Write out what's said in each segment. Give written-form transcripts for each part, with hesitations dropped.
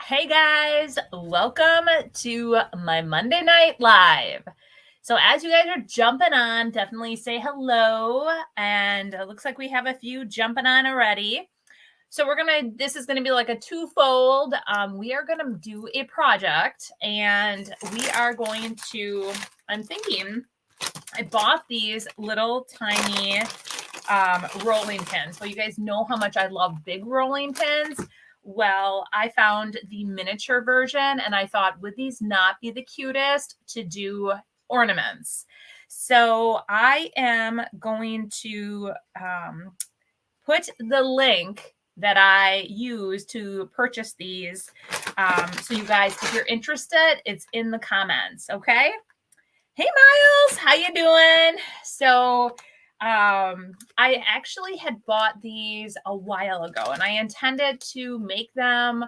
Hey guys, welcome to my Monday Night Live. So as you guys are jumping on, definitely say hello. And it looks like we have a few jumping on already. So this is gonna be like a twofold. We are gonna do a project and we are going to, I'm thinking, I bought these little tiny rolling pins. So you guys know how much I love big rolling pins. Well, I found the miniature version and I thought, would these not be the cutest to do ornaments? So I am going to put the link that I use to purchase these. So you guys, if you're interested, it's in the comments, okay? Hey Miles, how you doing? So I actually had bought these a while ago and I intended to make them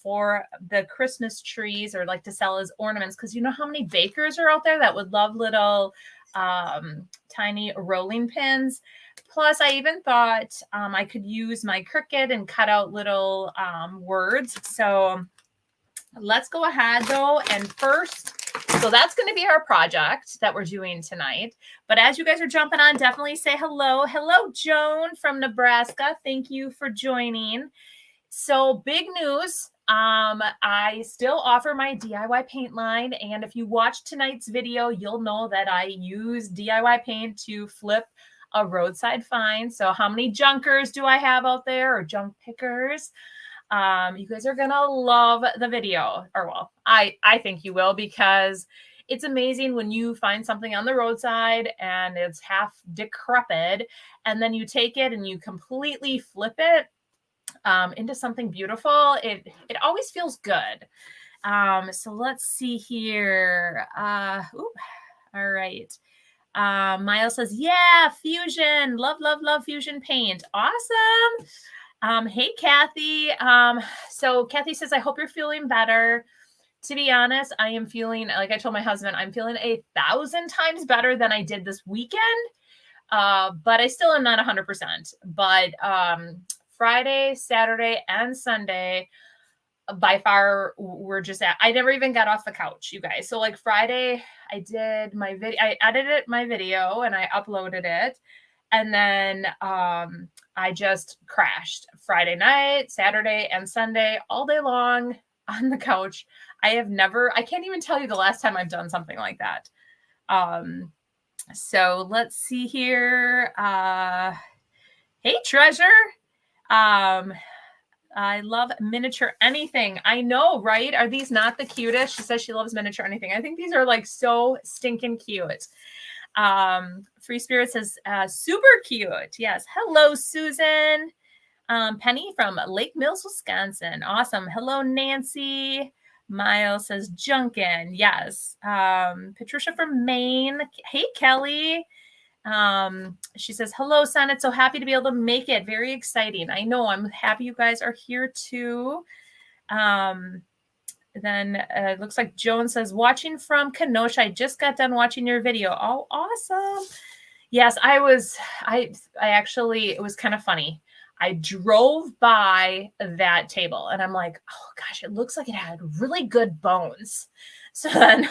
for the Christmas trees or like to sell as ornaments because you know how many bakers are out there that would love little tiny rolling pins. Plus, I even thought I could use my Cricut and cut out little words. So let's go ahead though. And first, so that's going to be our project that we're doing tonight. But as you guys are jumping on, definitely say hello. Hello, Joan from Nebraska. Thank you for joining. So big news. I still offer my DIY paint line. And if you watch tonight's video, you'll know that I use DIY paint to flip a roadside find. So how many junkers do I have out there or junk pickers? You guys are gonna love the video, or well, I think you will, because it's amazing when you find something on the roadside and it's half decrepit, and then you take it and you completely flip it into something beautiful. It always feels good. So let's see here. All right. Miles says, yeah, fusion. Love fusion paint. Awesome. Hey, Kathy. So Kathy says, I hope you're feeling better. To be honest, I am feeling, like I told my husband, I'm feeling 1,000 times better than I did this weekend. But I still am not 100%. But Friday, Saturday, and Sunday, by far, we're just at, I never even got off the couch, you guys. So like Friday, I did my video, I edited my video and I uploaded it. And then I just crashed Friday night, Saturday, and Sunday all day long on the couch. I can't even tell you the last time I've done something like that. So let's see here. Hey, Treasure. I love miniature anything. I know, right? Are these not the cutest? She says she loves miniature anything. I think these are like so stinking cute. Free Spirit says, super cute. Yes. Hello, Susan. Penny from Lake Mills, Wisconsin. Awesome. Hello, Nancy. Miles says, Junkin. Yes. Patricia from Maine. Hey, Kelly. She says, hello, son. It's so happy to be able to make it. Very exciting. I know. I'm happy you guys are here too. Then it looks like Joan says, watching from Kenosha. I just got done watching your video. Oh, awesome. Yes, I actually, it was kind of funny. I drove by that table and I'm like, oh gosh, it looks like it had really good bones. So then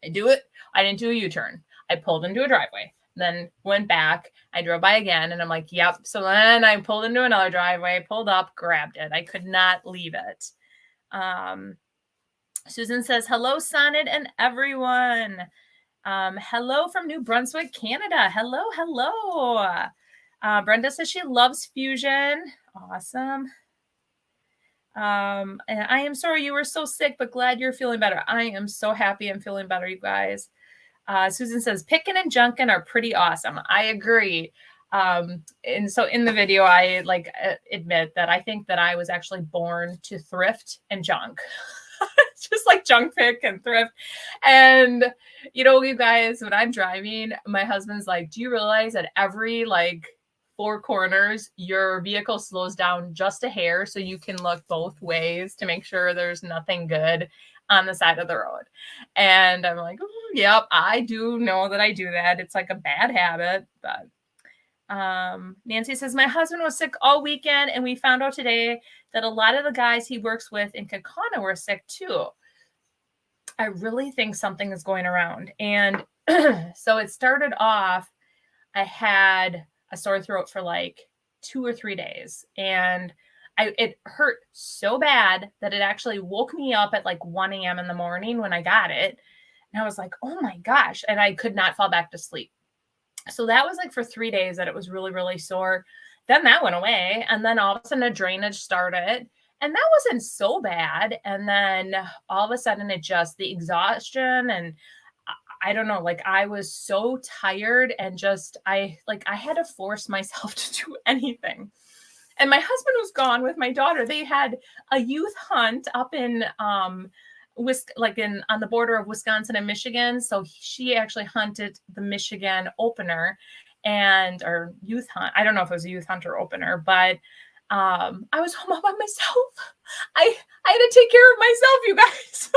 I didn't do a U-turn. I pulled into a driveway, then went back. I drove by again and I'm like, yep. So then I pulled into another driveway, pulled up, grabbed it. I could not leave it. Susan says, hello, Sonnet and everyone. Hello from New Brunswick, Canada. Hello. Brenda says she loves fusion. Awesome. And I am sorry you were so sick, but glad you're feeling better. I am so happy I'm feeling better, you guys. Susan says, picking and junkin are pretty awesome. I agree. And so in the video, I admit that I think that I was actually born to thrift and junk. Just like junk pick and thrift. And, you guys, when I'm driving, my husband's like, do you realize that every 4 corners, your vehicle slows down just a hair so you can look both ways to make sure there's nothing good on the side of the road? And I'm like, yep, I do know that I do that. It's like a bad habit, but Nancy says, my husband was sick all weekend, and we found out today that a lot of the guys he works with in Kakana were sick too. I really think something is going around. And so it started off, I had a sore throat for like 2 or 3 days, and it hurt so bad that it actually woke me up at like 1 a.m. in the morning when I got it. And I was like, oh my gosh. And I could not fall back to sleep. So that was like for 3 days that it was really, really sore. Then that went away. And then all of a sudden a drainage started. And that wasn't so bad. And then all of a sudden it just, the exhaustion, and I don't know, like I was so tired, and just, I had to force myself to do anything. And my husband was gone with my daughter. They had a youth hunt up in, on the border of Wisconsin and Michigan. So she actually hunted the Michigan opener or youth hunt. I don't know if it was a youth hunt or opener, but I was home all by myself. I had to take care of myself, you guys.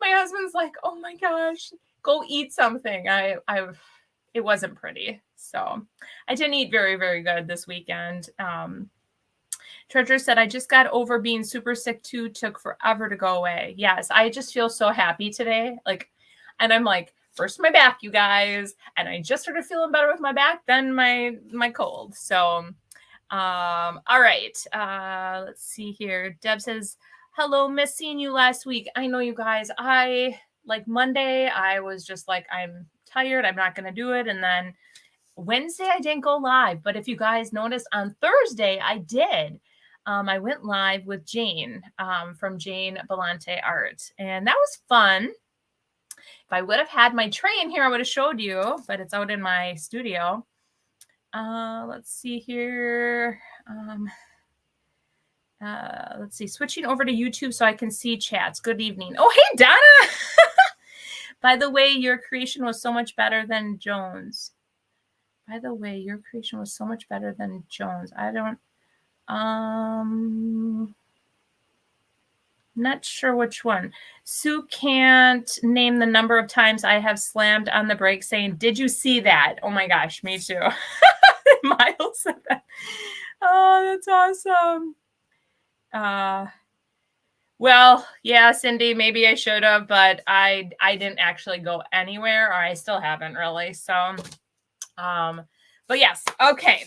My husband's like, oh my gosh, go eat something. It wasn't pretty. So I didn't eat very, very good this weekend. Treasure said, I just got over being super sick too. Took forever to go away. Yes, I just feel so happy today. And I'm like, first my back, you guys. And I just started feeling better with my back, then my cold. So, all right. Let's see here. Deb says, hello, miss seeing you last week. I know, you guys. Monday, I was just like, I'm tired. I'm not going to do it. And then Wednesday, I didn't go live. But if you guys noticed, on Thursday, I did. I went live with Jane from Jane Belante Art. And that was fun. If I would have had my tray in here, I would have showed you. But it's out in my studio. Let's see here. Let's see. Switching over to YouTube so I can see chats. Good evening. Oh, hey, Donna. By the way, your creation was so much better than Jones. I don't, not sure which one. Sue can't name the number of times I have slammed on the brakes saying, did you see that? Oh my gosh, me too. Miles said that. Oh, that's awesome. Well, yeah, Cindy, maybe I should have, but I didn't actually go anywhere, or I still haven't really. So, but yes, okay.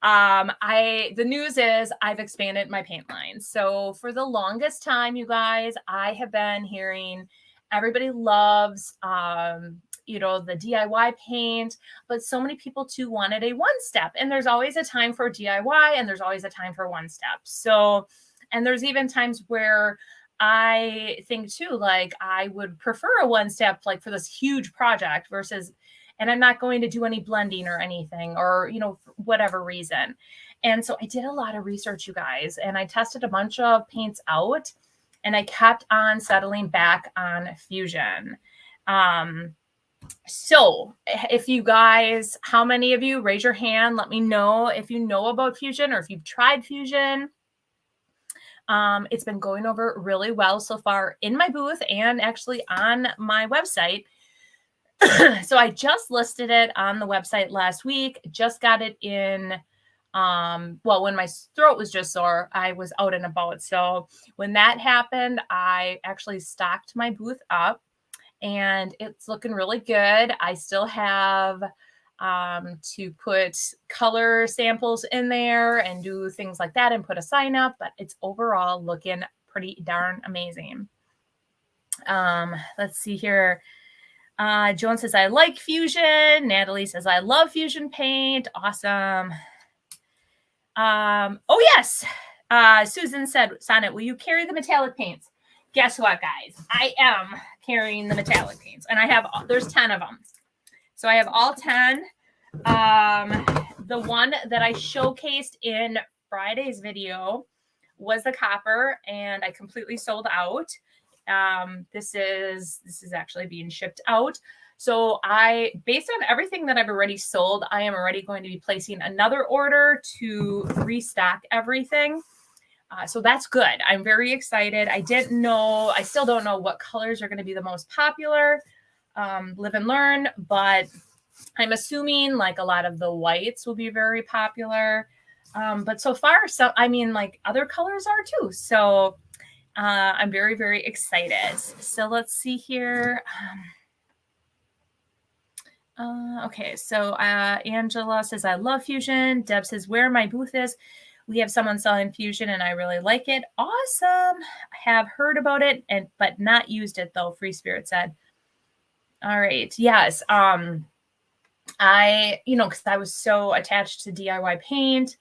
The news is I've expanded my paint line. So for the longest time, you guys, I have been hearing everybody loves, the DIY paint, but so many people too wanted a one-step, and there's always a time for DIY and there's always a time for one-step. So, and there's even times where I think too, like I would prefer a one-step, like for this huge project versus, and I'm not going to do any blending or anything, or, for whatever reason. And so I did a lot of research, you guys, and I tested a bunch of paints out, and I kept on settling back on Fusion. So if you guys, how many of you, raise your hand, let me know if you know about Fusion or if you've tried Fusion. It's been going over really well so far in my booth and actually on my website. So I just listed it on the website last week, just got it in, when my throat was just sore, I was out and about. So when that happened, I actually stocked my booth up, and it's looking really good. I still have to put color samples in there and do things like that and put a sign up, but it's overall looking pretty darn amazing. Let's see here. Joan says, I like Fusion. Natalie says, I love Fusion paint. Awesome. Oh, yes. Susan said, Sonnet, will you carry the metallic paints? Guess what, guys? I am carrying the metallic paints, and there's 10 of them. So I have all 10. The one that I showcased in Friday's video was the copper, and I completely sold out. This is actually being shipped out. So based on everything that I've already sold, I am already going to be placing another order to restock everything. So that's good. I'm very excited. I still don't know what colors are going to be the most popular. Live and learn, but I'm assuming like a lot of the whites will be very popular. But so far, I mean, like other colors are too. So I'm very, very excited. So let's see here. Okay, so Angela says, I love Fusion. Deb says, where my booth is. We have someone selling Fusion and I really like it. Awesome. I have heard about it, but not used it though, Free Spirit said. All right. Yes. Because I was so attached to DIY paint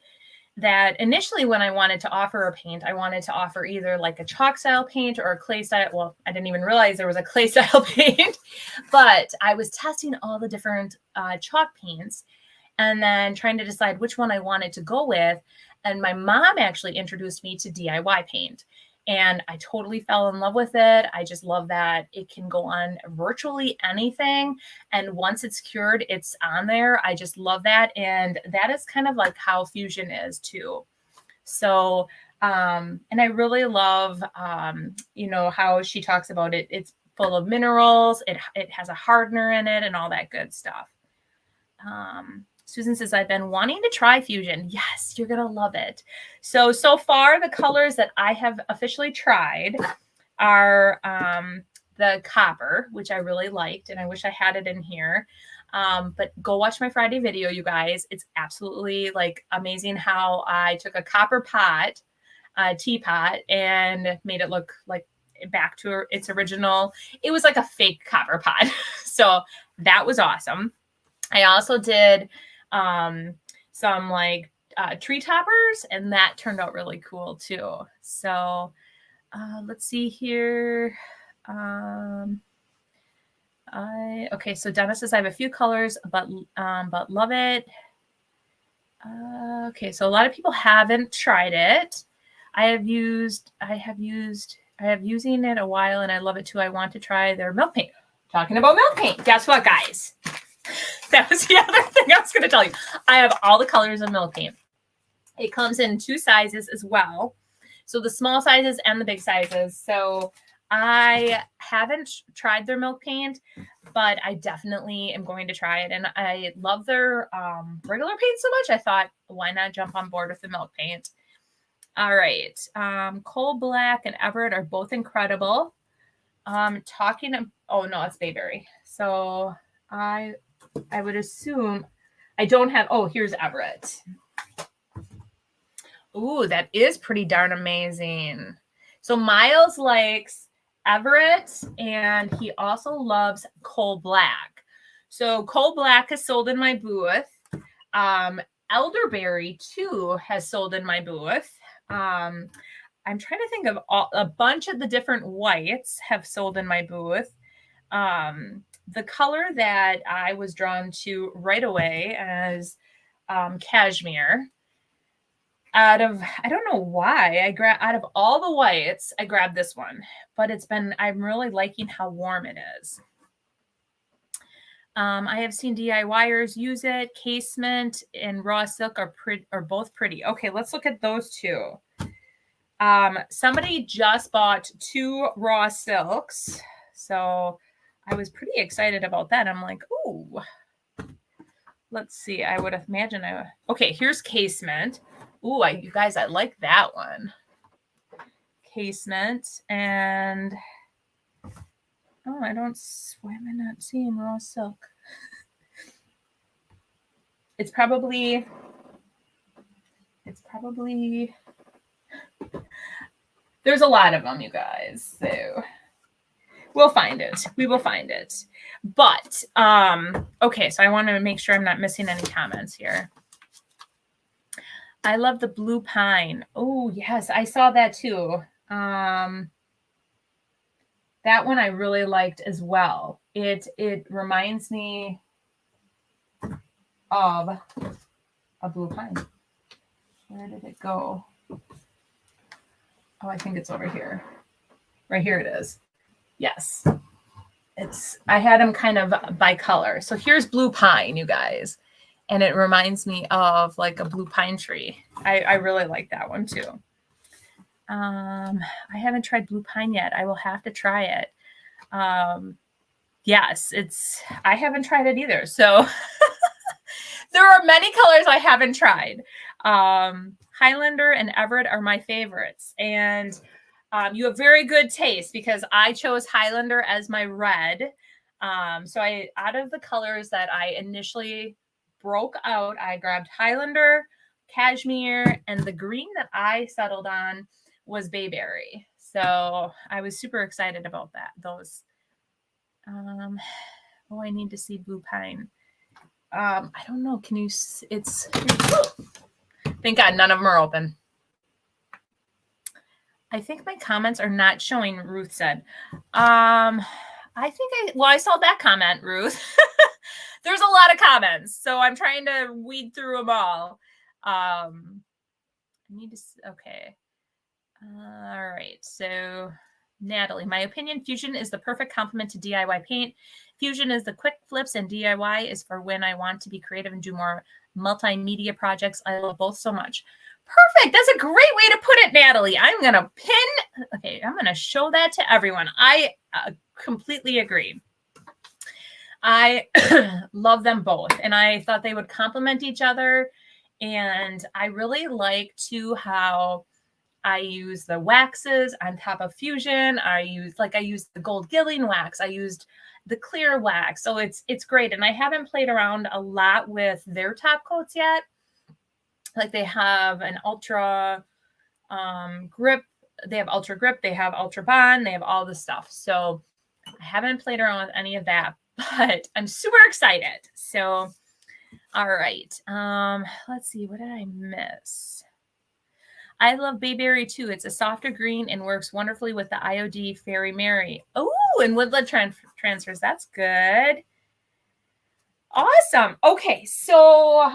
that initially when I wanted to offer a paint, I wanted to offer either like a chalk style paint or a clay style. Well, I didn't even realize there was a clay style paint, but I was testing all the different chalk paints and then trying to decide which one I wanted to go with. And my mom actually introduced me to DIY paint. And I totally fell in love with it. I just love that it can go on virtually anything. And once it's cured, it's on there. I just love that. And that is kind of like how Fusion is too. So, and I really love, how she talks about it. It's full of minerals. It has a hardener in it and all that good stuff. Susan says, I've been wanting to try Fusion. Yes, you're going to love it. So far, the colors that I have officially tried are the copper, which I really liked, and I wish I had it in here. But go watch my Friday video, you guys. It's absolutely like amazing how I took a copper pot, teapot, and made it look like back to its original. It was like a fake copper pot. So that was awesome. I also did some like tree toppers, and that turned out really cool too. So let's see here. Okay, so Donna says I have a few colors, but love it. Okay, so a lot of people haven't tried it. I have using it a while, and I love it too. I want to try their milk paint. Talking about milk paint, guess what, guys? That was the other thing I was going to tell you. I have all the colors of milk paint. It comes in 2 sizes as well. So the small sizes and the big sizes. So I haven't tried their milk paint, but I definitely am going to try it. And I love their regular paint so much. I thought, why not jump on board with the milk paint? All right. Coal Black and Everett are both incredible. Oh no, it's Bayberry. So I would assume I don't have, here's Everett. Ooh, that is pretty darn amazing. So Miles likes Everett, and he also loves Coal Black. So Coal Black is sold in my booth. Elderberry too has sold in my booth. I'm trying to think of a bunch of the different whites have sold in my booth. The color that I was drawn to right away is cashmere. I don't know why out of all the whites, I grabbed this one, but I'm really liking how warm it is. I have seen DIYers use it. Casement and raw silk are both pretty. Okay, let's look at those two. Somebody just bought 2 raw silks, so I was pretty excited about that. I'm like, ooh, let's see. I would imagine okay, here's Casement. Ooh, you guys, I like that one. Casement, and why am I not seeing raw silk? It's probably there's a lot of them, you guys. So we'll find it. We will find it. But okay, so I want to make sure I'm not missing any comments here. I love the blue pine. Oh, yes, I saw that too. That one I really liked as well. It reminds me of a blue pine. Where did it go? Oh, I think it's over here. Right here it is. Yes. I had them kind of by color. So here's blue pine, you guys. And it reminds me of like a blue pine tree. I really like that one too. I haven't tried blue pine yet. I will have to try it. Yes, I haven't tried it either. So there are many colors I haven't tried. Highlander and Everett are my favorites. And you have very good taste because I chose Highlander as my red. So out of the colors that I initially broke out, I grabbed Highlander, Cashmere, and the green that I settled on was Bayberry. So I was super excited about those. I need to see Blue Pine. I don't know. Can you? It's. Thank God none of them are open. I think my comments are not showing. Ruth said. I saw that comment, Ruth. There's a lot of comments, so I'm trying to weed through them all. I need to. Okay. All right. So, Natalie, my opinion, Fusion is the perfect complement to DIY paint. Fusion is the quick flips, and DIY is for when I want to be creative and do more multimedia projects. I love both so much. Perfect. That's a great way to put it, Natalie. I'm going to show that to everyone. I completely agree. I love them both, and I thought they would complement each other. And I really like how I use the waxes on top of Fusion. I used the gold gilling wax. I used the clear wax. So it's great. And I haven't played around a lot with their top coats yet. Like they have an ultra grip. They have ultra grip. They have ultra bond. They have all the stuff. So I haven't played around with any of that, but I'm super excited. So, all right. Let's see. What did I miss? I love Bayberry too. It's a softer green and works wonderfully with the IOD Fairy Mary. Oh, and woodland transfers. That's good. Awesome. Okay. So,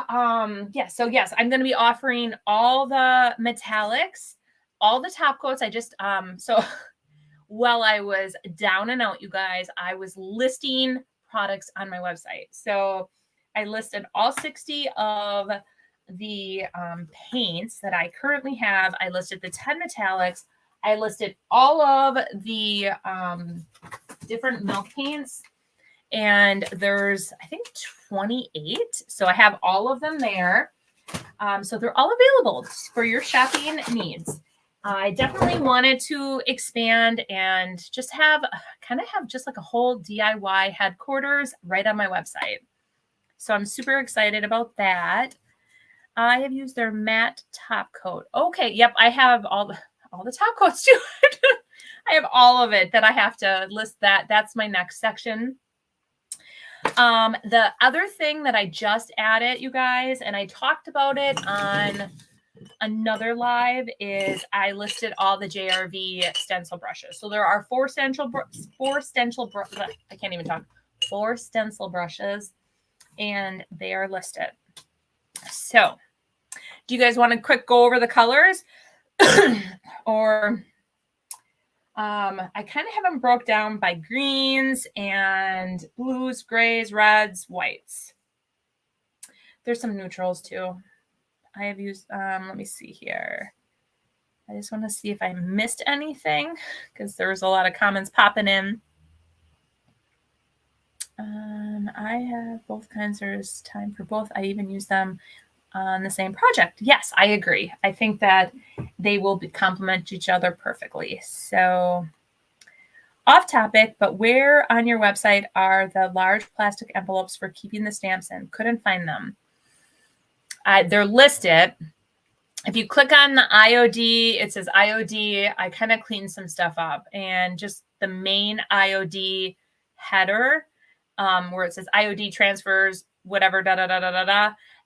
yes, I'm going to be offering all the metallics, all the top coats. I just, so while I was down and out, you guys, I was listing products on my website. So I listed all 60 of the paints that I currently have. I listed the 10 metallics. I listed all of the different milk paints, and there's, I think, 28. So I have all of them there. So they're all available for your shopping needs. I definitely wanted to expand and just have just like a whole DIY headquarters right on my website. So I'm super excited about that. I have used their matte top coat. Okay, yep, I have all the top coats too. I have all of it that I have to list that. That's my next section. The other thing that I just added, you guys, and I talked about it on another live, is I listed all the JRV stencil brushes. So there are four stencil brushes, and they are listed. So do you guys want to quick go over the colors? Or I kind of have them broke down by greens and blues, grays, reds, whites. There's some neutrals too. I have used, let me see here. I just want to see if I missed anything because there was a lot of comments popping in. I have both kinds. There's time for both. I even use them on the same project. Yes, I agree. I think that they will complement each other perfectly. So off topic, but where on your website are the large plastic envelopes for keeping the stamps in? Couldn't find them. They're listed. If you click on the IOD, it says IOD. I kind of cleaned some stuff up, and just the main IOD header, where it says IOD transfers, whatever,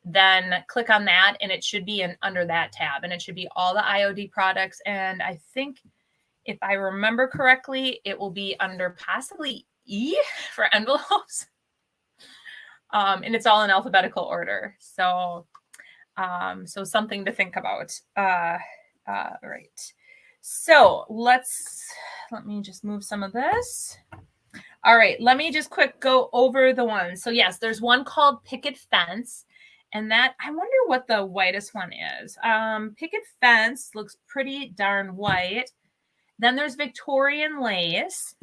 then click on that, and it should be under that tab, and it should be all the IOD products. And I think, if I remember correctly, it will be under possibly E for envelopes. And it's all in alphabetical order. So something to think about. Right. So let me just move some of this. All right. Let me just quick go over the ones. So yes, there's one called Picket Fence. And that, I wonder what the whitest one is. Picket Fence looks pretty darn white. Then there's Victorian Lace.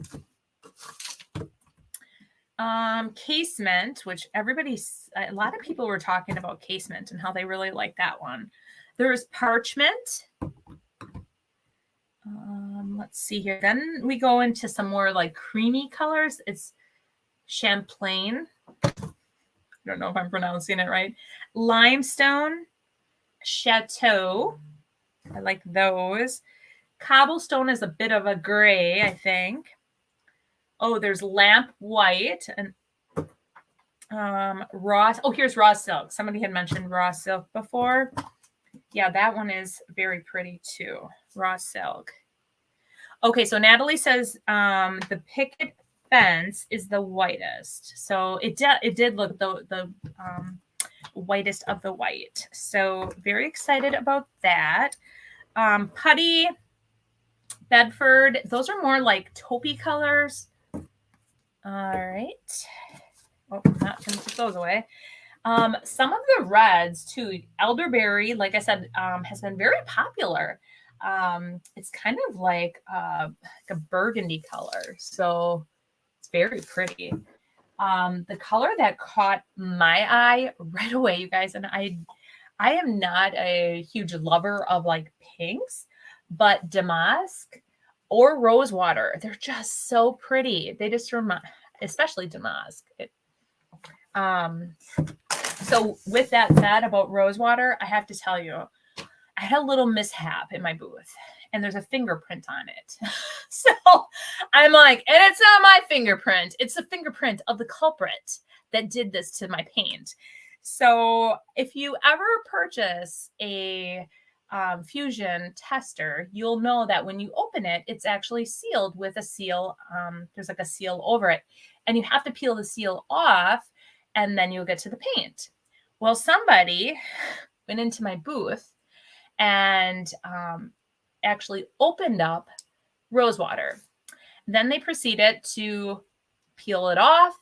Casement, which a lot of people were talking about casement and how they really like that one. There's parchment. Let's see here. Then we go into some more like creamy colors. It's Champlain. I don't know if I'm pronouncing it right. Limestone, Chateau. I like those. Cobblestone is a bit of a gray, I think. Oh, there's lamp white and raw. Oh, here's raw silk. Somebody had mentioned raw silk before. Yeah, that one is very pretty too. Raw silk. Okay, so Natalie says the picket fence is the whitest. So it did look the whitest of the white. So very excited about that. Putty, Bedford, those are more like taupey colors. All right. Oh, not going to put those away. Some of the reds too. Elderberry, like I said, has been very popular. It's kind of like a burgundy color, so it's very pretty. The color that caught my eye right away, you guys, and I am not a huge lover of like pinks, but damask or rosewater, they're just so pretty. They just remind, especially damask. So with that said about rosewater, I have to tell you, I had a little mishap in my booth and there's a fingerprint on it. So I'm like, and it's not my fingerprint. It's the fingerprint of the culprit that did this to my paint. So if you ever purchase a Fusion tester, you'll know that when you open it, it's actually sealed with a seal. There's like a seal over it and you have to peel the seal off and then you'll get to the paint. Well, somebody went into my booth and actually opened up rosewater. Then they proceeded to peel it off.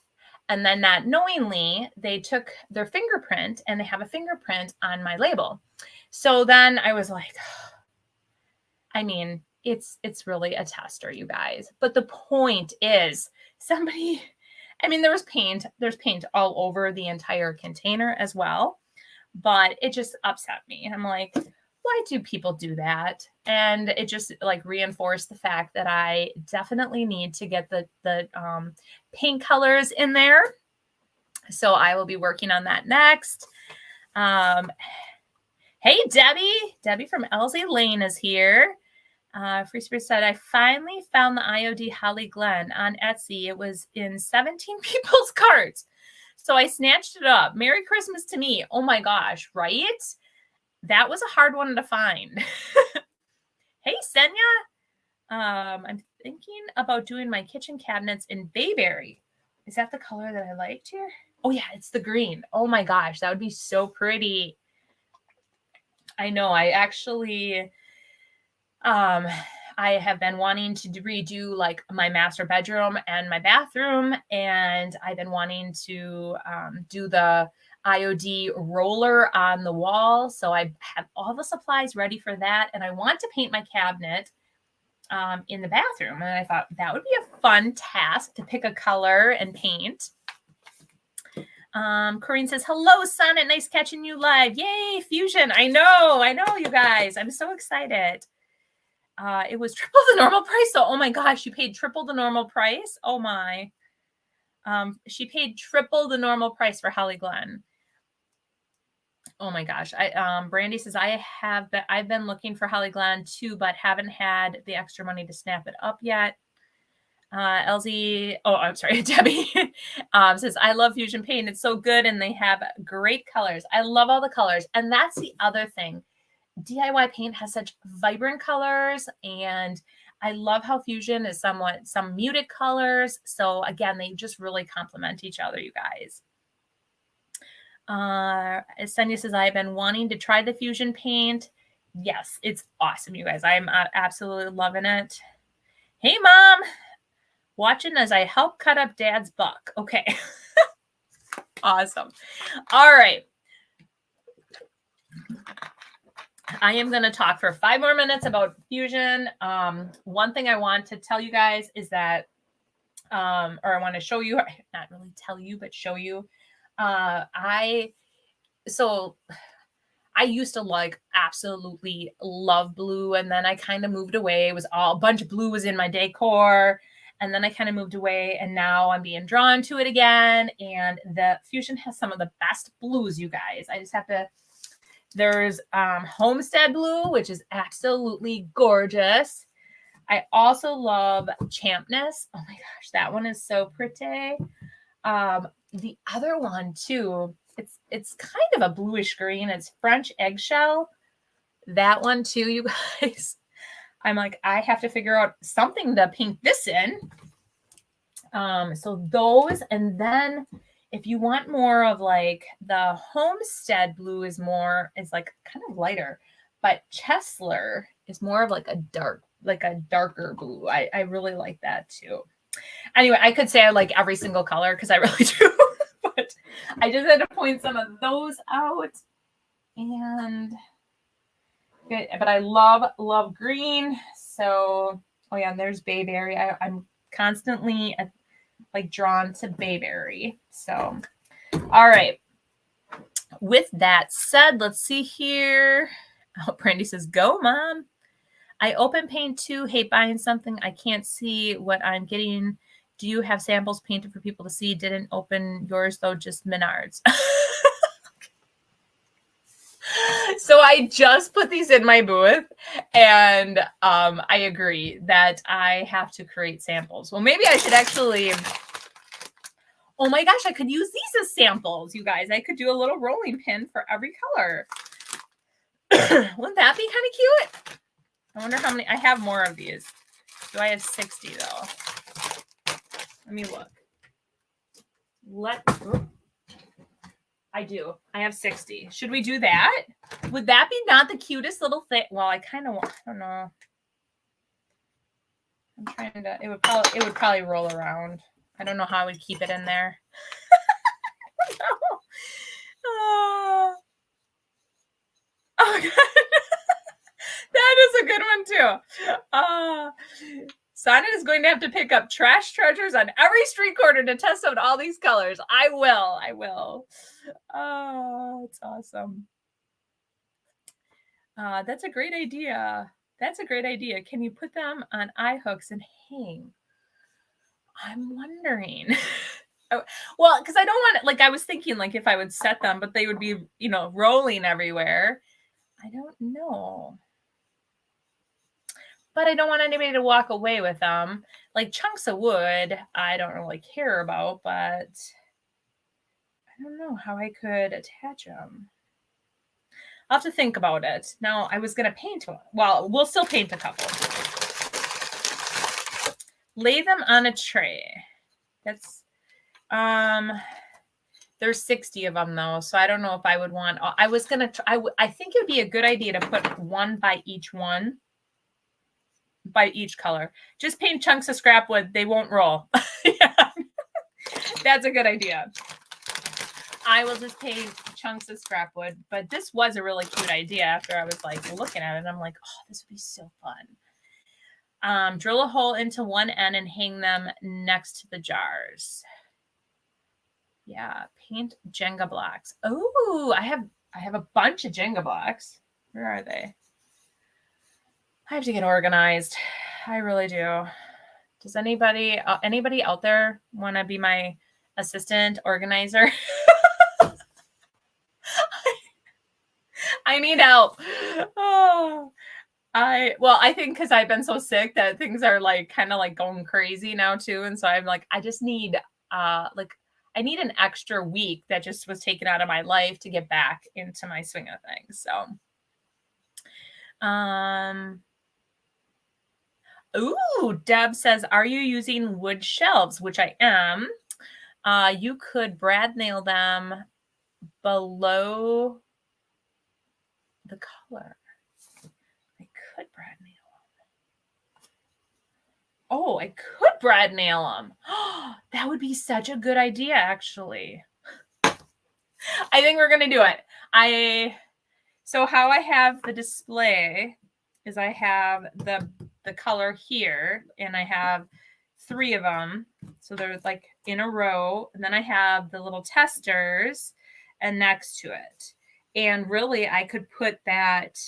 And then not knowingly, they took their fingerprint and they have a fingerprint on my label. So then I was like, I mean, it's really a tester, you guys. But the point is somebody, I mean, there's paint all over the entire container as well. But it just upset me. I'm like, why do people do that? And it just like reinforced the fact that I definitely need to get the paint colors in there. So I will be working on that next. Hey, Debbie from Elsie Lane is here. Free Spirit said, I finally found the IOD Holly Glen on Etsy. It was in 17 people's carts. So I snatched it up. Merry Christmas to me. Oh my gosh, right? That was a hard one to find. Hey, Senya. I'm thinking about doing my kitchen cabinets in Bayberry. Is that the color that I liked here? Oh yeah, it's the green. Oh my gosh, that would be so pretty. I know. I actually, I have been wanting to redo like my master bedroom and my bathroom. And I've been wanting to do the IOD roller on the wall. So I have all the supplies ready for that. And I want to paint my cabinet in the bathroom. And I thought that would be a fun task to pick a color and paint. Corinne says, hello, Sonnet. Nice catching you live. Yay, Fusion. I know, you guys. I'm so excited. It was triple the normal price. So, oh my gosh, you paid triple the normal price. Oh my. She paid triple the normal price for Holly Glen. Oh my gosh. Brandy says, I've been looking for Holly Glen too, but haven't had the extra money to snap it up yet. Elsie, oh, I'm sorry, Debbie says, I love Fusion Paint. It's so good and they have great colors. I love all the colors. And that's the other thing. DIY paint has such vibrant colors and I love how Fusion is some muted colors. So again, they just really complement each other, you guys. Senya says, I've been wanting to try the Fusion paint. Yes, it's awesome, you guys. I'm absolutely loving it. Hey, Mom. Watching as I help cut up Dad's buck. Okay. Awesome. All right. I am going to talk for 5 more minutes about Fusion. One thing I want to tell you guys is that or I want to show you, not really tell you, but show you. I used to like absolutely love blue, and then I kind of moved away. It was all a bunch of blue was in my decor, and then I kind of moved away, and now I'm being drawn to it again. And the Fusion has some of the best blues, you guys. I just have to. There's Homestead blue, which is absolutely gorgeous. I also love Champness. Oh my gosh, that one is so pretty. The other one too, it's kind of a bluish green. It's French Eggshell. That one too, you guys. I'm like, I have to figure out something to paint this in. So those, and then if you want more of like the Homestead blue is like kind of lighter, but Chesler is more of like a darker blue. I really like that too. Anyway, I could say I like every single color because I really do, but I just had to point some of those out. And good, but I love green. So, oh yeah, and there's Bayberry. I'm constantly like drawn to Bayberry. So, all right. With that said, let's see here. Oh, Brandy says, "Go, Mom." I open paint too. Hate buying something I can't see what I'm getting. Do you have samples painted for people to see? Didn't open yours though, just Menards. So I just put these in my booth, and I agree that I have to create samples. Well, maybe I should actually, oh my gosh, I could use these as samples, you guys. I could do a little rolling pin for every color. Wouldn't that be kind of cute? I wonder how many, I have more of these. Do I have 60 though? Let me look. I do. I have 60. Should we do that? Would that be not the cutest little thing? Well, I kind of want, I don't know. I'm trying to, it would probably roll around. I don't know how I would keep it in there. Oh, God. That is a good one too. Sonnet is going to have to pick up trash treasures on every street corner to test out all these colors. I will. Oh, it's awesome. That's a great idea. Can you put them on eye hooks and hang? I'm wondering. Well, because I don't want it, like I was thinking like if I would set them, but they would be, rolling everywhere. I don't know. But I don't want anybody to walk away with them. Like chunks of wood, I don't really care about, but I don't know how I could attach them. I'll have to think about it. Now, I was going to paint one. Well, we'll still paint a couple. Lay them on a tray. That's, there's 60 of them though, so I don't know if I would want, I was going to try, I think it would be a good idea to put one by each one. By each color. Just paint chunks of scrap wood. They won't roll. Yeah. That's a good idea. I will just paint chunks of scrap wood. But this was a really cute idea after I was like looking at it. I'm like, oh, this would be so fun. Drill a hole into one end and hang them next to the jars. Yeah, paint Jenga blocks. Oh, I have a bunch of Jenga blocks. Where are they? I have to get organized. I really do. Does anybody out there want to be my assistant organizer? I need help. Oh, I think because I've been so sick that things are like kind of like going crazy now too. And so I'm like, I just need I need an extra week that just was taken out of my life to get back into my swing of things. So, ooh, Deb says, are you using wood shelves? Which I am. You could brad nail them below the color. I could brad nail them. Oh, I could brad nail them. That would be such a good idea, actually. I think we're going to do it. So how I have the display is I have the color here, and I have 3 of them. So they're like in a row. And then I have the little testers and next to it. And really I could put that,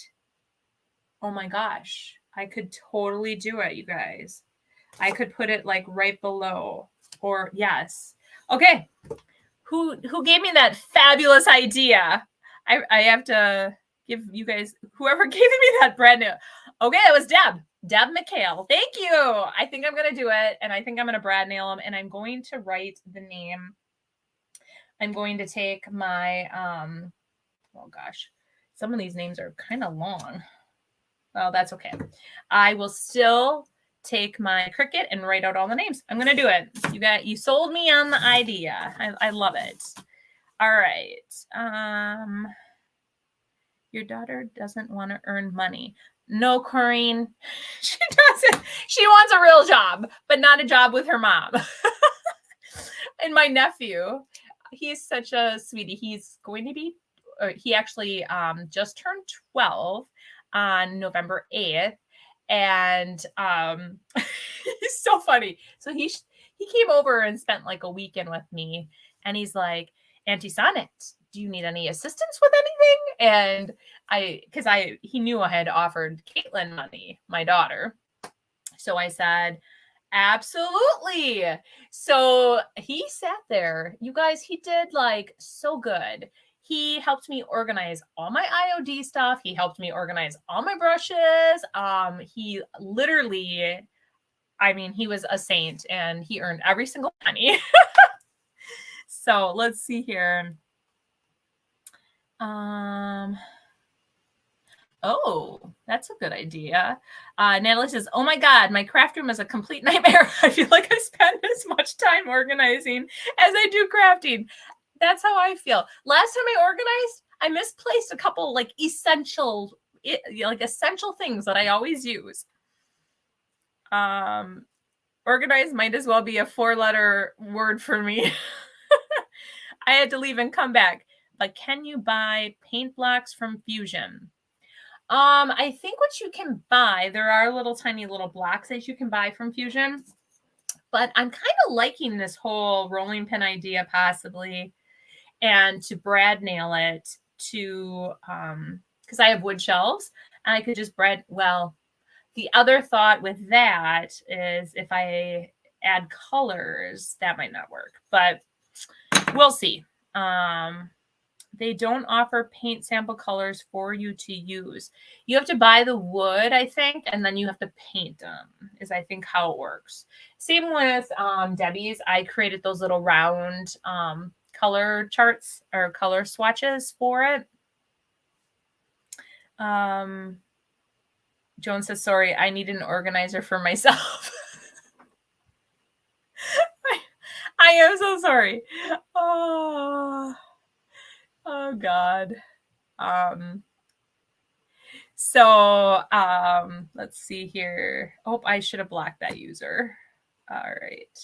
oh my gosh, I could totally do it, you guys. I could put it like right below, or yes. Okay. Who gave me that fabulous idea? I have to give you guys, whoever gave me that brand new. Okay, it was Deb McHale. Thank you. I think I'm going to do it, and I think I'm going to brad nail them, and I'm going to write the name. I'm going to take my, oh gosh, some of these names are kind of long. Well, that's okay. I will still take my Cricut and write out all the names. I'm going to do it. You sold me on the idea. I love it. All right. Your daughter doesn't want to earn money. No, Corinne, she doesn't. She wants a real job, but not a job with her mom. And my nephew, he's such a sweetie. He's going to be, he actually just turned 12 on November 8th. And he's so funny. So he came over and spent like a weekend with me. And he's like, Auntie Sonnet, do you need any assistance with anything? And he knew I had offered Caitlin money, my daughter. So I said, absolutely. So he sat there. You guys, he did like so good. He helped me organize all my IOD stuff. He helped me organize all my brushes. He literally, I mean, he was a saint and he earned every single penny. So let's see here. Oh, that's a good idea. Natalie says, oh my God, my craft room is a complete nightmare. I feel like I spend as much time organizing as I do crafting. That's how I feel. Last time I organized, I misplaced a couple like essential things that I always use. Organize might as well be a 4-letter word for me. I had to leave and come back. But can you buy paint blocks from Fusion? I think what you can buy, there are little tiny little blocks that you can buy from Fusion. But I'm kind of liking this whole rolling pin idea possibly. And to brad nail it to, because I have wood shelves and I could just well, the other thought with that is if I add colors, that might not work, but we'll see. They don't offer paint sample colors for you to use. You have to buy the wood, I think, and then you have to paint them, is I think how it works. Same with Debbie's. I created those little round color charts or color swatches for it. Joan says, sorry, I need an organizer for myself. I am so sorry. Oh God. Let's see here. Oh, I should have blocked that user. All right.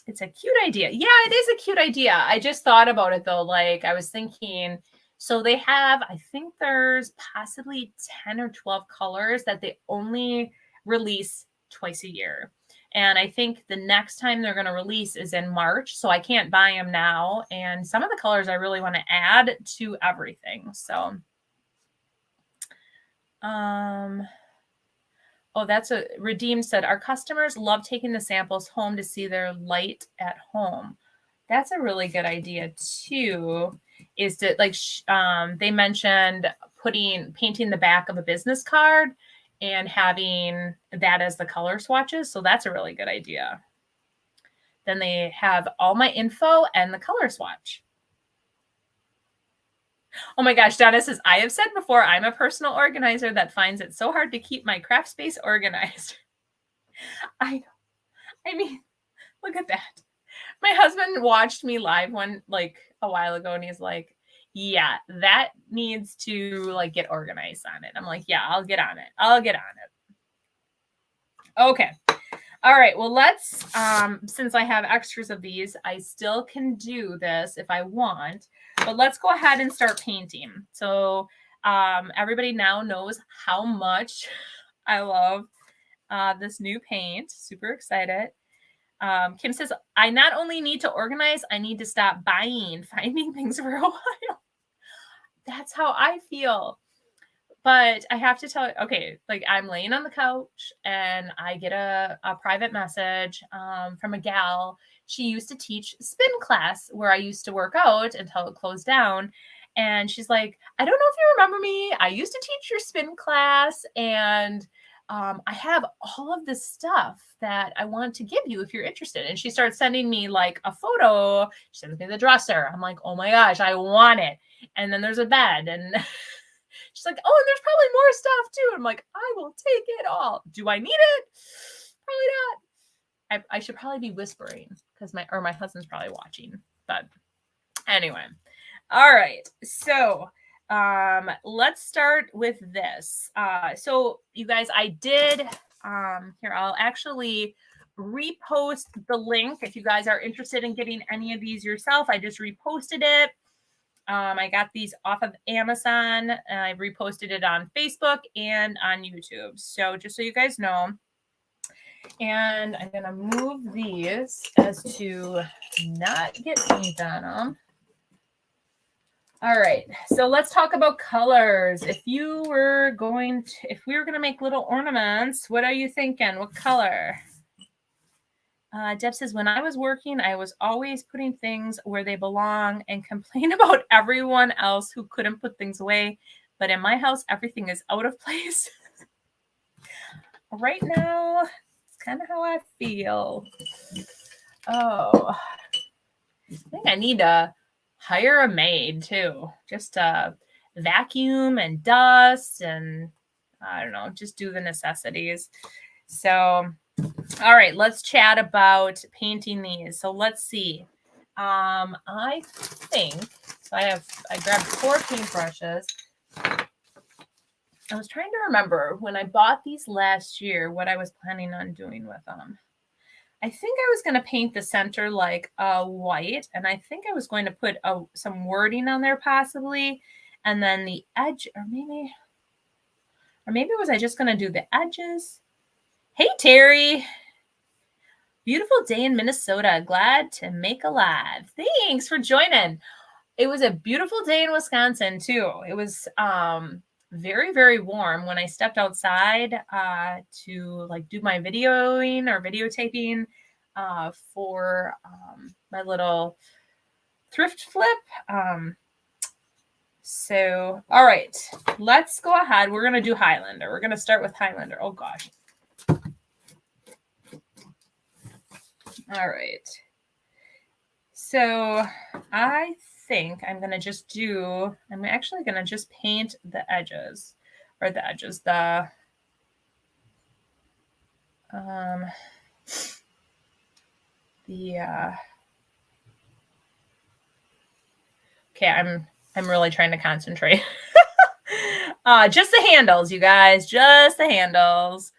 It's a cute idea. Yeah, it is a cute idea. I just thought about it though. Like I was thinking, so they have, I think there's possibly 10 or 12 colors that they only release twice a year. And I think the next time they're going to release is in March. So I can't buy them now. And some of the colors I really want to add to everything. So, oh, that's a Redeemed said, our customers love taking the samples home to see their light at home. That's a really good idea too, is to like, they mentioned painting the back of a business card and having that as the color swatches. So that's a really good idea. Then they have all my info and the color swatch. Oh my gosh, Donna says, I have said before, I'm a personal organizer that finds it so hard to keep my craft space organized. I mean, look at that. My husband watched me live like a while ago and he's like, yeah, that needs to like get organized on it. I'm like, yeah, I'll get on it. Okay. All right. Well, let's, since I have extras of these, I still can do this if I want, but let's go ahead and start painting. So everybody now knows how much I love this new paint. Super excited. Kim says, I not only need to organize, I need to stop finding things for a while. That's how I feel. But I have to tell you, okay, like I'm laying on the couch and I get a private message from a gal. She used to teach spin class where I used to work out until it closed down. And she's like, I don't know if you remember me. I used to teach your spin class and I have all of this stuff that I want to give you if you're interested. And she starts sending me like a photo. She sends me the dresser. I'm like, oh my gosh, I want it. And then there's a bed and she's like, oh, and there's probably more stuff too. I'm like, I will take it all. Do I need it? Probably not. I should probably be whispering because my husband's probably watching. But anyway. All right. So let's start with this. So you guys, I did here, I'll actually repost the link if you guys are interested in getting any of these yourself. I just reposted it. I got these off of Amazon. I reposted it on Facebook and on YouTube. So just so you guys know. And I'm going to move these as to not get paint on them. All right. So let's talk about colors. If we were going to make little ornaments, what are you thinking? What color? Deb says, when I was working, I was always putting things where they belong and complain about everyone else who couldn't put things away. But in my house, everything is out of place. Right now, it's kind of how I feel. Oh, I think I need to hire a maid too. Just vacuum and dust and I don't know, just do the necessities. So all right, let's chat about painting these. So let's see. I think so. I grabbed 4 paintbrushes. I was trying to remember when I bought these last year what I was planning on doing with them. I think I was going to paint the center like white, and I think I was going to put some wording on there possibly, and then the edge, or maybe was I just going to do the edges? Hey, Terry. Beautiful day in Minnesota. Glad to make a live. Thanks for joining. It was a beautiful day in Wisconsin too. It was very, very warm when I stepped outside to like do my videoing or videotaping for my little thrift flip. So, all right, let's go ahead. We're going to do Highlander. We're going to start with Highlander. Oh gosh. All right. So I think I'm going to just I'm actually going to just paint the edges okay, I'm really trying to concentrate. Just the handles, you guys, just the handles.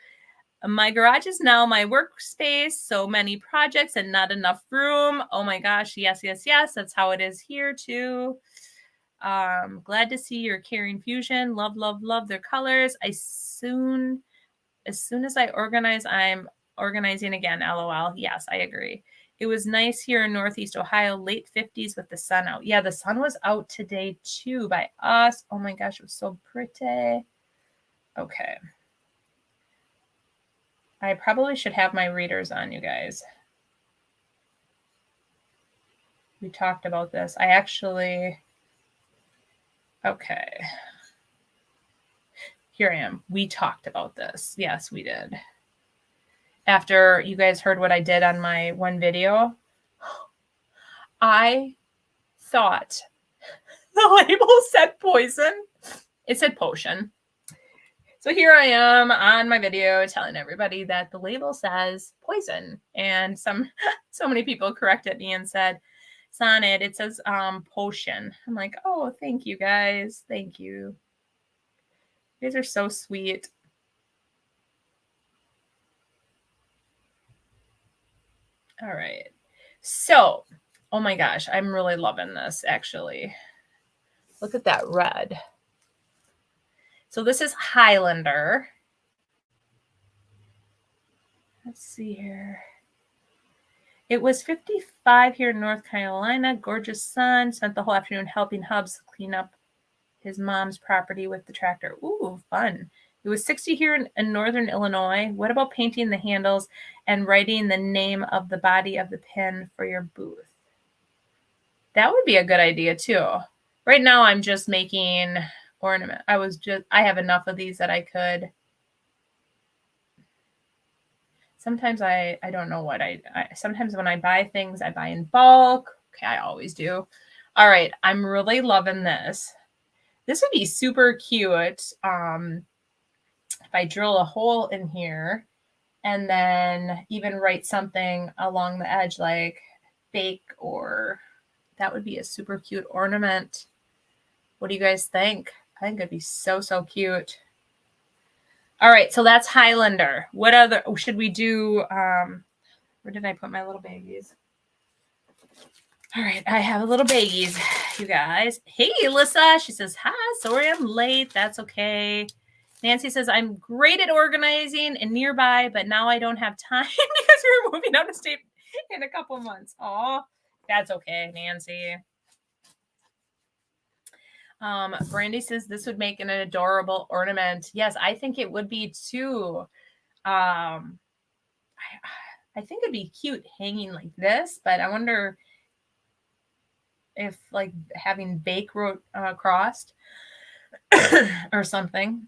My garage is now my workspace. So many projects and not enough room. Oh my gosh. Yes, yes, yes. That's how it is here too. Glad to see your Caring Fusion. Love, love, love their colors. As soon as I organize, I'm organizing again. LOL. Yes, I agree. It was nice here in Northeast Ohio, late 50s with the sun out. Yeah, the sun was out today too by us. Oh my gosh, it was so pretty. Okay. I probably should have my readers on, you guys. We talked about this. Okay. Here I am. We talked about this. Yes, we did. After you guys heard what I did on my one video, I thought the label said poison. It said potion. So here I am on my video telling everybody that the label says poison. And so many people corrected me and said, it's on it. It says potion. I'm like, oh, thank you guys. Thank you. You guys are so sweet. All right. So, oh my gosh, I'm really loving this actually. Look at that red. So this is Highlander. Let's see here. It was 55 here in North Carolina. Gorgeous sun. Spent the whole afternoon helping Hubs clean up his mom's property with the tractor. Ooh, fun. It was 60 here in Northern Illinois. What about painting the handles and writing the name of the body of the pin for your booth? That would be a good idea too. Right now I'm just making ornament. I have enough of these that I could. Sometimes I don't know what I sometimes when I buy things, I buy in bulk. Okay, I always do. All right, I'm really loving this. This would be super cute if I drill a hole in here and then even write something along the edge like bake, or that would be a super cute ornament. What do you guys think? I think it'd be so, so cute. All right, so that's Highlander. What other should we do? Where did I put my little baggies? All right, I have little baggies, you guys. Hey, Alyssa. She says, hi, sorry I'm late. That's okay. Nancy says, I'm great at organizing and nearby, but now I don't have time because we're moving out of state in a couple months. Oh, that's okay, Nancy. Brandy says this would make an adorable ornament. Yes, I think it would be too. I think it'd be cute hanging like this, but I wonder if like having bake wrote crossed or something.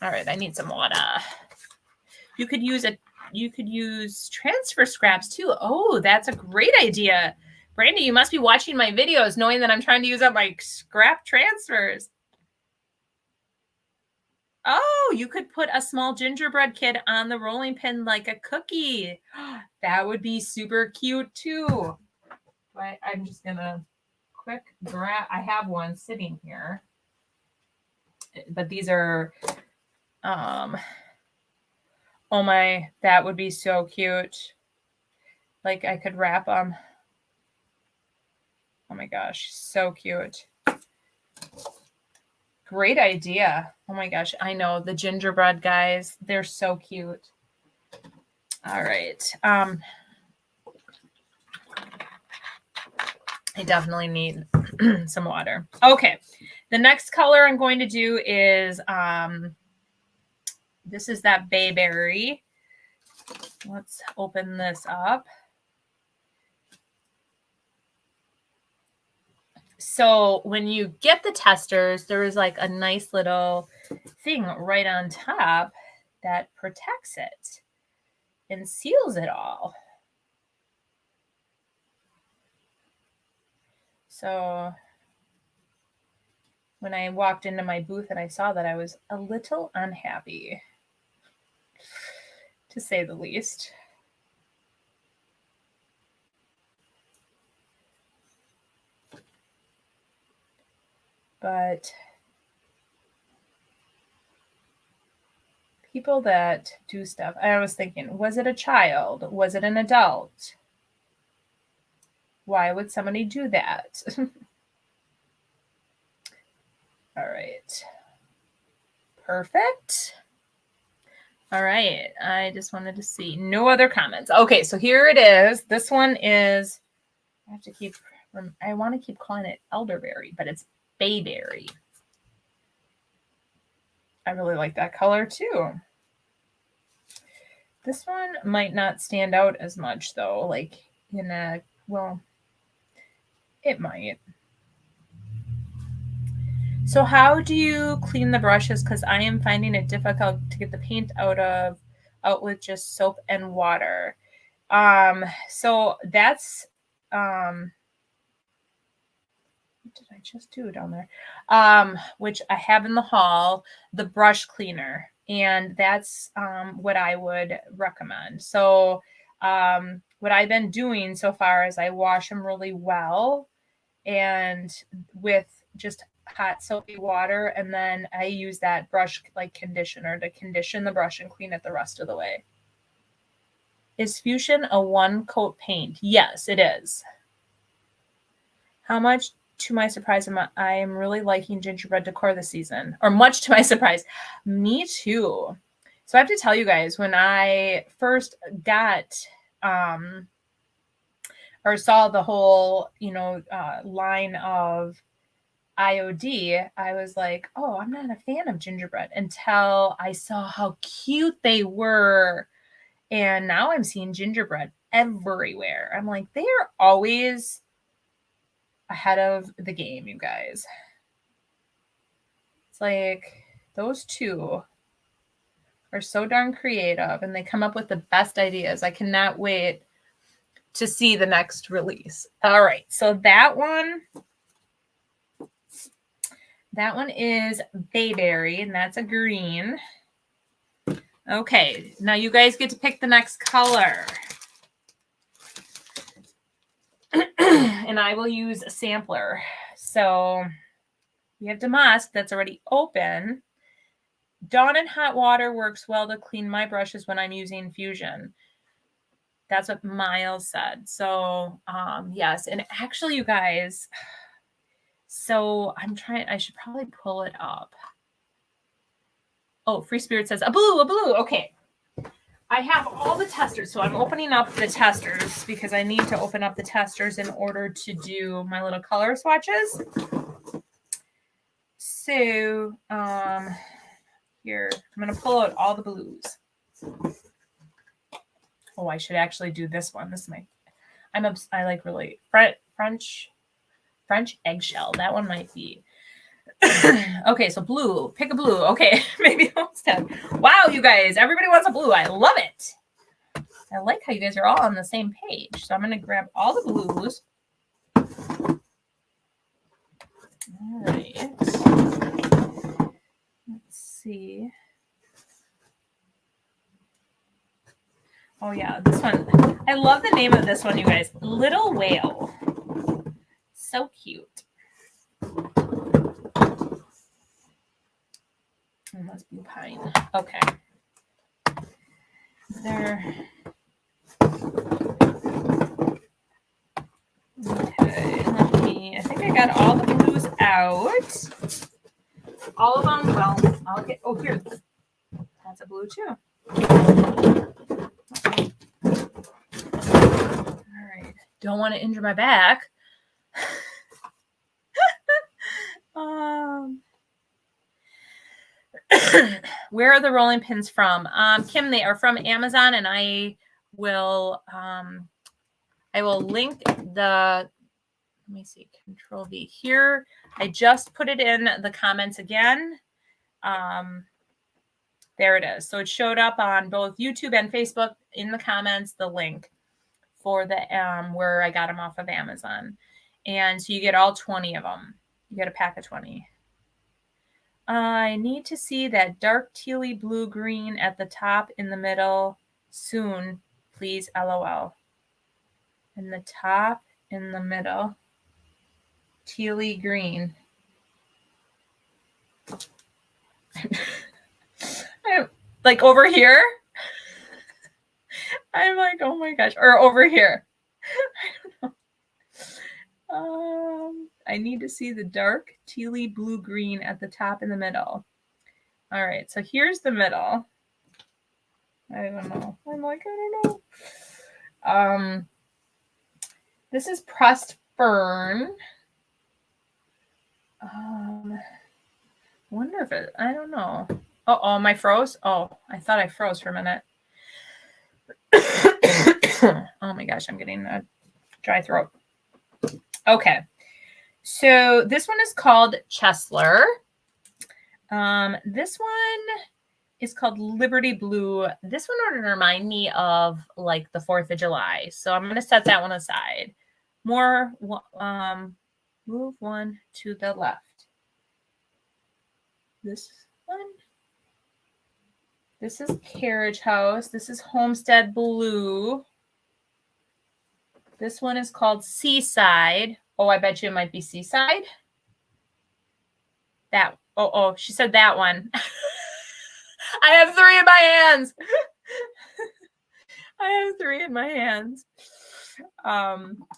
All right, I need some water. You could use transfer scraps too. Oh, that's a great idea. Brandy, you must be watching my videos knowing that I'm trying to use up my scrap transfers. Oh, you could put a small gingerbread kid on the rolling pin like a cookie. That would be super cute too. But I'm just gonna quick grab. I have one sitting here, but these are, oh my, that would be so cute. Like I could wrap them. Oh my gosh, so cute. Great idea. Oh my gosh, I know the gingerbread guys, they're so cute. All right. I definitely need some water. Okay. The next color I'm going to do is, this is that Bayberry. Let's open this up. So when you get the testers, there is like a nice little thing right on top that protects it and seals it all. So when I walked into my booth and I saw that, I was a little unhappy, to say the least. But people that do stuff, I was thinking, was it a child? Was it an adult? Why would somebody do that? All right. Perfect. All right. I just wanted to see. No other comments. Okay, so here it is. This one is, I want to keep calling it elderberry, but it's bayberry. I really like that color too. This one might not stand out as much though, like well, it might. So how do you clean the brushes? Because I am finding it difficult to get the paint out with just soap and water. So that's, what did I just do down there? Which I have in the hall, the brush cleaner. And that's what I would recommend. So what I've been doing so far is I wash them really well and with just hot soapy water, and then I use that brush like conditioner to condition the brush and clean it the rest of the way. Is Fusion a one coat paint? Yes, it is. How much? To my surprise, I am really liking gingerbread decor this season, or much to my surprise. Me too. So I have to tell you guys, when I first got or saw the whole, line of IOD, I was like, oh, I'm not a fan of gingerbread until I saw how cute they were. And now I'm seeing gingerbread everywhere. I'm like, they are always ahead of the game, you guys. It's like those two are so darn creative and they come up with the best ideas. I cannot wait to see the next release. All right, so that one is Bayberry, and that's a green. Okay, now you guys get to pick the next color. And I will use a sampler. So we have Damask that's already open. Dawn and hot water works well to clean my brushes when I'm using Fusion. That's what Miles said. So yes, and actually you guys, so I should probably pull it up. Oh, Free Spirit says a blue. Okay. I have all the testers, so I'm opening up the testers because I need to open up the testers in order to do my little color swatches. So here, I'm going to pull out all the blues. Oh, I should actually do this one. This is I like really French eggshell. That one might be. Okay, so blue. Pick a blue. Okay, maybe Homestead. Wow, you guys. Everybody wants a blue. I love it. I like how you guys are all on the same page. So I'm going to grab all the blues. All right. Let's see. Oh, yeah, this one. I love the name of this one, you guys. Little Whale. So cute. And that's blue pine. Okay. There. Okay, I think I got all the blues out. All of them, well, here. That's a blue too. All right. Don't want to injure my back. Where are the rolling pins from? Kim, they are from Amazon, and I will link the, let me see, Control V here. I just put it in the comments again. There it is. So it showed up on both YouTube and Facebook in the comments, the link for the where I got them off of Amazon. And so you get all 20 of them. You get a pack of 20. I need to see that dark tealy blue green at the top in the middle soon, please, LOL. In the top in the middle, tealy green. Like over here. I'm like, oh my gosh, or over here. I don't know. I need to see the dark tealy blue green at the top in the middle. All right, so here's the middle. I don't know. I'm like, I don't know. This is pressed fern. Wonder if it, I don't know. Oh, my froze? Oh, I thought I froze for a minute. Oh my gosh, I'm getting a dry throat. Okay. So this one is called Chesler. This one is called Liberty Blue. This one would remind me of like the 4th of July. So I'm going to set that one aside. Move one to the left. This one. This is Carriage House. This is Homestead Blue. This one is called Seaside. Oh, I bet you it might be Seaside. That. Oh, she said that one. I have 3 in my hands. I have 3 in my hands.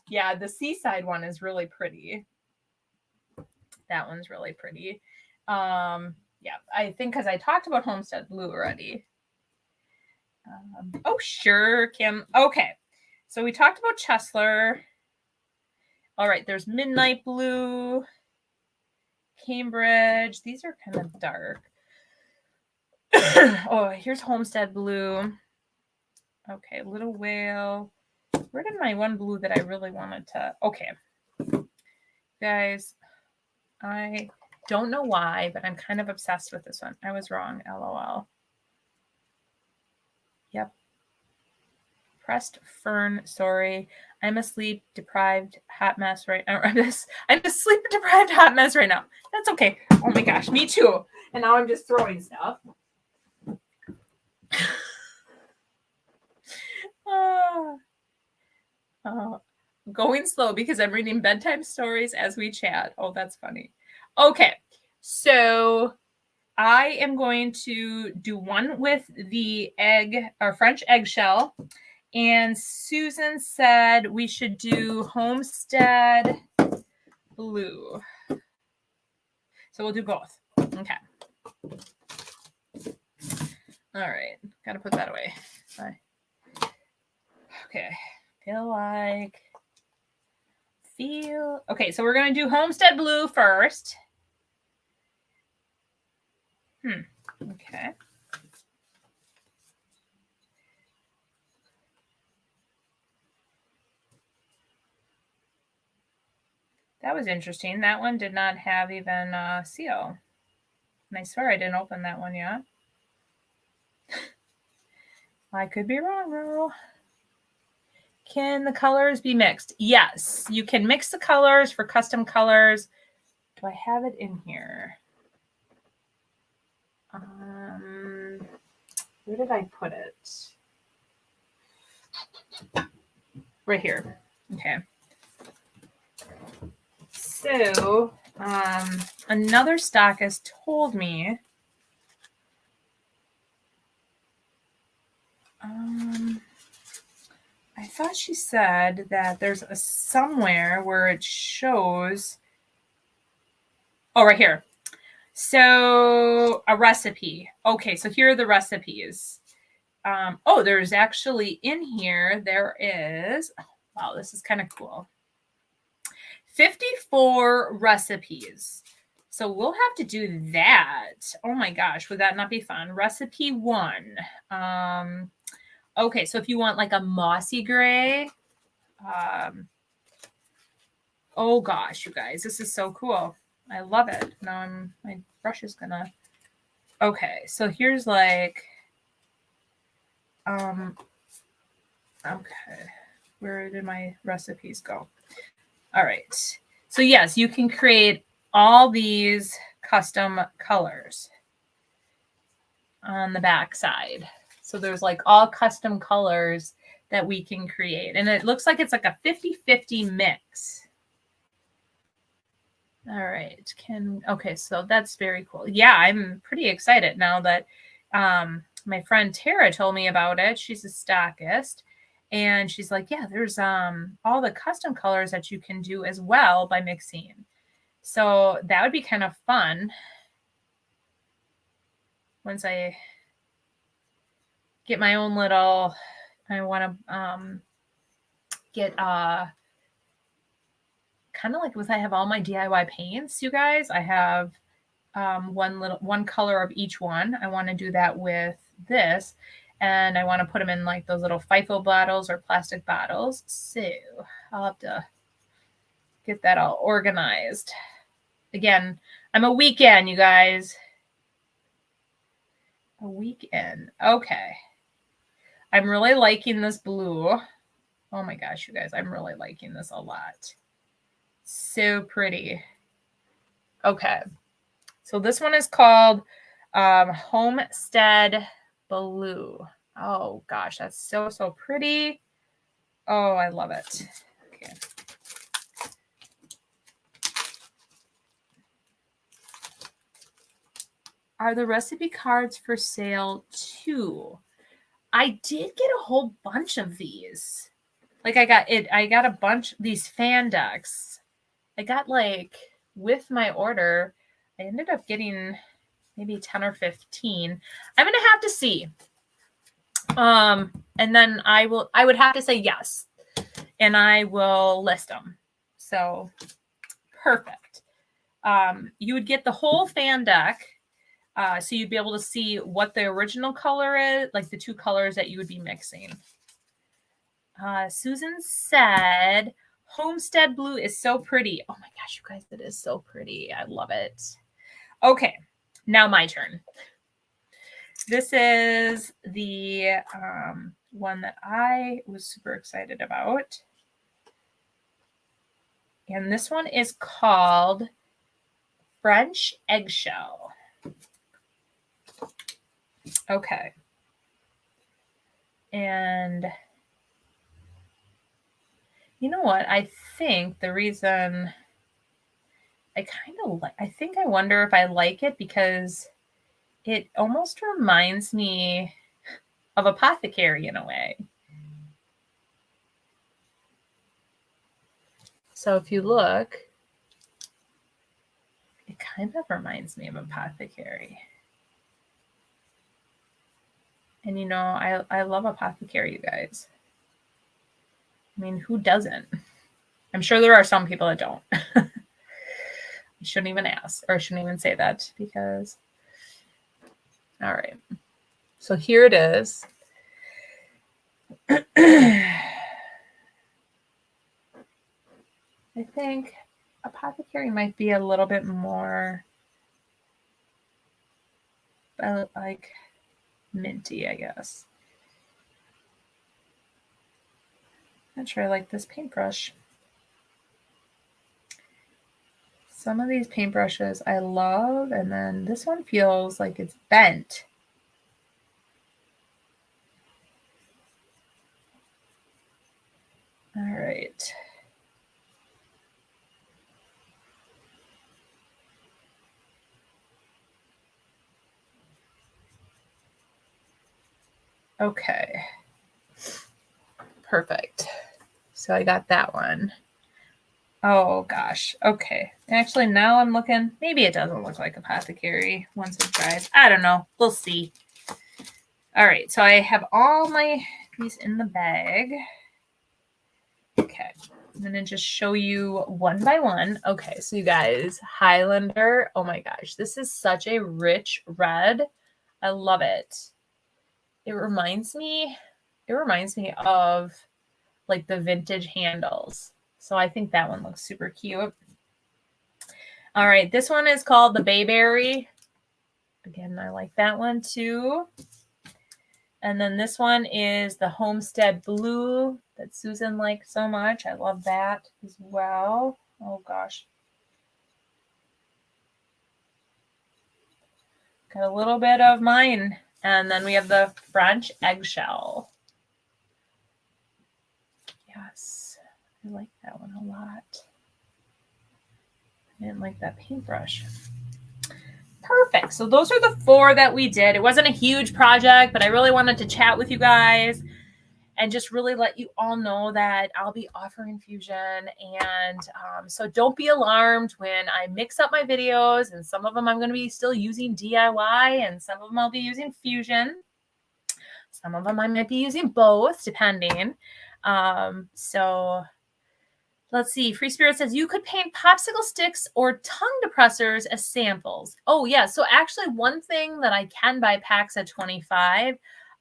Yeah, the Seaside one is really pretty. That one's really pretty. Yeah, I think because I talked about Homestead Blue already. Oh, sure, Kim. Okay. So we talked about Chesler. All right, there's midnight blue, Cambridge. These are kind of dark. Oh, here's Homestead blue. Okay, little whale. Where did my one blue that I really wanted to? Okay, guys, I don't know why, but I'm kind of obsessed with this one. I was wrong, LOL. Yep. Pressed fern, sorry. I'm a sleep deprived hot mess right now. I'm a sleep deprived hot mess right now. That's okay. Oh my gosh, me too. And now I'm just throwing stuff. Going slow because I'm reading bedtime stories as we chat. Oh, that's funny. Okay, so I am going to do one with the egg or French eggshell. And Susan said we should do Homestead blue. So we'll do both. Okay. All right. Got to put that away. Bye. Okay. Okay, so we're going to do Homestead blue first. Okay. That was interesting. That one did not have even a seal. And I swear I didn't open that one yet. I could be wrong, though. Can the colors be mixed? Yes, you can mix the colors for custom colors. Do I have it in here? Where did I put it? Right here. Okay. So, another stockist told me I thought she said that there's a somewhere where it shows. Oh, right here. So a recipe. Okay, so here are the recipes. Oh, there's actually in here, there is, wow, this is kind of cool. 54 recipes. So we'll have to do that. Oh my gosh, would that not be fun? Recipe 1. Okay, so if you want like a mossy gray, oh gosh, you guys, this is so cool. I love it. Now my brush is gonna, okay, so here's like, okay, where did my recipes go? All right, so yes, you can create all these custom colors on the back side. So there's like all custom colors that we can create. And it looks like it's like a 50-50 mix. All right. Okay, so that's very cool. Yeah, I'm pretty excited now that my friend Tara told me about it. She's a stockist. And she's like, yeah, there's all the custom colors that you can do as well by mixing. So that would be kind of fun once I get my own little, I want to get kind of like with I have all my DIY paints, you guys. I have one color of each one. I want to do that with this. And I want to put them in like those little FIFO bottles or plastic bottles. So I'll have to get that all organized. Again, I'm a weekend, you guys. A weekend. Okay. I'm really liking this blue. Oh my gosh, you guys, I'm really liking this a lot. So pretty. Okay. So this one is called Homestead Blue. Oh gosh, that's so, so pretty. Oh, I love it. Okay. Are the recipe cards for sale too? I did get a whole bunch of these. Like I got a bunch, these fan decks. I got like, with my order, I ended up getting maybe 10 or 15. I'm going to have to see. And then I would have to say yes. And I will list them. So perfect. You would get the whole fan deck. So you'd be able to see what the original color is, like the two colors that you would be mixing. Susan said, Homestead blue is so pretty. Oh my gosh, you guys, it is so pretty. I love it. Okay, now my turn. This is the one that I was super excited about. And this one is called French Eggshell. Okay. And you know what? I think the reason I wonder if I like it because it almost reminds me of Apothecary in a way. So if you look, it kind of reminds me of Apothecary. And you know, I love Apothecary, you guys. I mean, who doesn't? I'm sure there are some people that don't. I shouldn't even ask, or I shouldn't even say that because... All right. So here it is. I think Apothecary might be a little bit more like minty, I guess. Not sure I like this paintbrush. Some of these paintbrushes I love, and then this one feels like it's bent. All right. Okay. Perfect. So I got that one. Oh gosh. Okay. Actually, now I'm looking. Maybe it doesn't look like Apothecary once it dries. I don't know. We'll see. All right. So I have all these in the bag. Okay. I'm going to just show you one by one. Okay. So you guys, Highlander. Oh my gosh. This is such a rich red. I love it. It reminds me of like the vintage handles. So I think that one looks super cute. All right, this one is called the Bayberry. Again, I like that one too. And then this one is the Homestead Blue that Susan liked so much. I love that as well. Oh gosh. Got a little bit of mine. And then we have the French Eggshell. Yes, I like that one a lot. I didn't like that paintbrush. Perfect. So those are the 4 that we did. It wasn't a huge project, but I really wanted to chat with you guys and just really let you all know that I'll be offering Fusion. And so don't be alarmed when I mix up my videos, and some of them I'm going to be still using DIY and some of them I'll be using Fusion. Some of them I might be using both, depending. So let's see. Free Spirit says you could paint popsicle sticks or tongue depressors as samples. Oh yeah. So actually one thing that I can buy packs at 25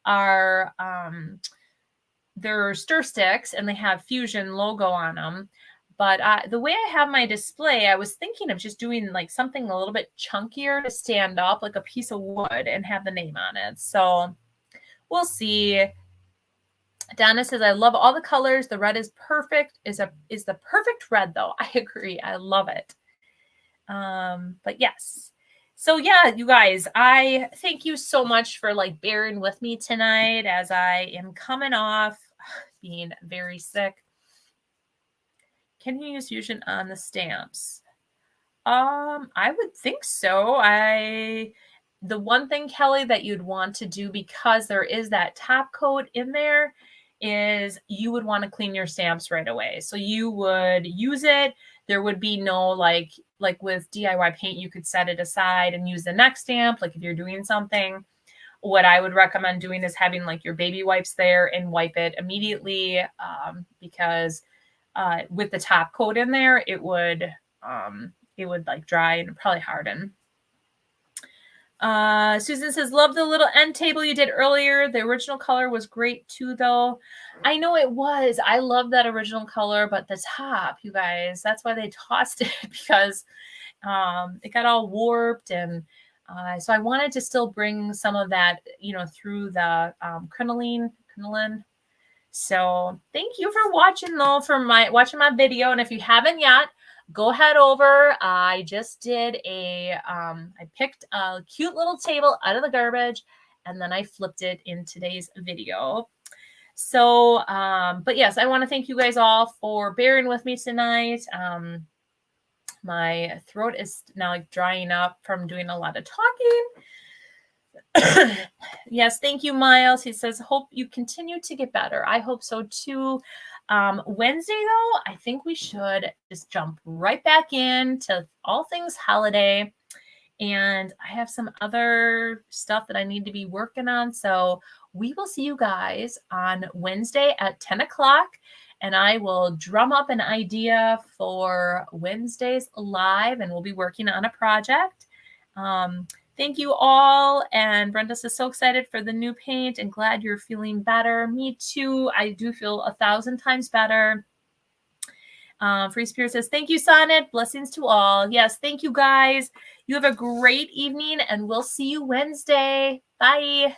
are they're stir sticks and they have Fusion logo on them. But the way I have my display, I was thinking of just doing like something a little bit chunkier to stand up, like a piece of wood, and have the name on it. So we'll see. Donna says, I love all the colors. The red is perfect, is the perfect red though. I agree. I love it. But yes. So yeah, you guys, I thank you so much for like bearing with me tonight as I am coming off being very sick. Can you use Fusion on the stamps? I would think so. The one thing, Kelly, that you'd want to do, because there is that top coat in there, is you would want to clean your stamps right away. So you would use it. There would be no like with DIY paint, you could set it aside and use the next stamp. Like if you're doing something, what I would recommend doing is having like your baby wipes there and wipe it immediately, because with the top coat in there, it would like dry and probably harden. Susan says, love the little end table you did earlier. The original color was great too, though. I know it was. I love that original color, but the top, you guys, that's why they tossed it, because it got all warped. And so I wanted to still bring some of that, through the crinoline. So thank you for watching, though, watching my video. And if you haven't yet, go head over. I just did I picked a cute little table out of the garbage, and then I flipped it in today's video. So, but yes, I want to thank you guys all for bearing with me tonight. My throat is now like drying up from doing a lot of talking. Yes, thank you, Miles. He says, hope you continue to get better. I hope so too. Wednesday, though, I think we should just jump right back into all things holiday. And I have some other stuff that I need to be working on. So we will see you guys on Wednesday at 10 o'clock. And I will drum up an idea for Wednesday's live, and we'll be working on a project. Thank you all. And Brenda is so excited for the new paint and glad you're feeling better. Me too. I do feel 1,000 times better. Free Spirit says, thank you, Sonnet. Blessings to all. Yes, thank you, guys. You have a great evening, and we'll see you Wednesday. Bye.